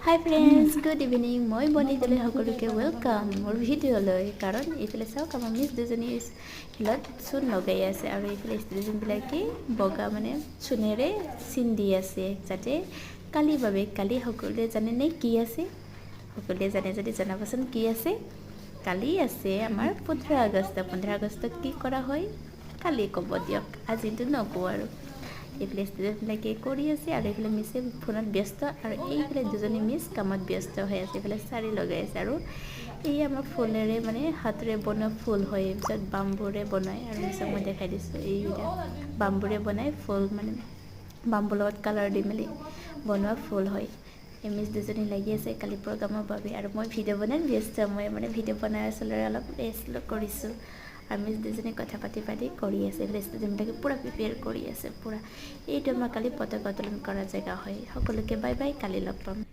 Hi friends, good evening. মই বনিতলৈ সকলোকে welcome মোৰ ভিডিঅ'লৈ কাৰণ এইফালে চাওক আমাৰ মিছ দুজনী হিলত চূণ লগাই আছে আৰু এইফালে ষ্টুডেণ্টবিলাকে বগা মানে চূণেৰে চিন দি আছে যাতে কালি বাবে কালি সকলোৱে জানেনে কি আছে সকলোৱে জানে যদি জনাবচোন কি আছে কালি আছে আমাৰ 15 আগষ্ট কি কৰা হয় কালি ক'ব দিয়ক আজিতো নকওঁ আৰু এইফালে ষ্টুডেণ্টবিলাকে কৰি আছে আৰু এইফালে মিছে ফোনত ব্যস্ত আৰু এইফালে দুজনী মিছ কামত ব্যস্ত হৈ আছে এইফালে চাৰি লগাই আছে আৰু এই আমাৰ ফুলেৰে মানে হাতেৰে বনোৱা ফুল হয় পিছত বাম্বুৰে বনায় আৰু মিছক মই দেখাই দিছোঁ এইবিলাক বাম্বুৰে বনাই ফুল মানে বাম্বুৰ লগত কালাৰ দি মেলি বনোৱা ফুল হয় এই মিছ দুজনী লাগি আছে কালি প্ৰগ্ৰামৰ বাবে আৰু মই ভিডিঅ' বনাই ব্যস্ত মই মানে ভিডিঅ' বনাই আছিলোঁ অলপ ৰেষ্ট কৰিছোঁ আৰু মিছ দুজনী কথা পাতি কৰি আছে ষ্টুডেণ্টবিলাকে পূৰা প্ৰিপেয়াৰ কৰি আছে পূৰা এইটো আমাৰ কালি পতাকা উত্তোলন কৰা জেগা হয় সকলোকে বাই বাই কালি লগ পাম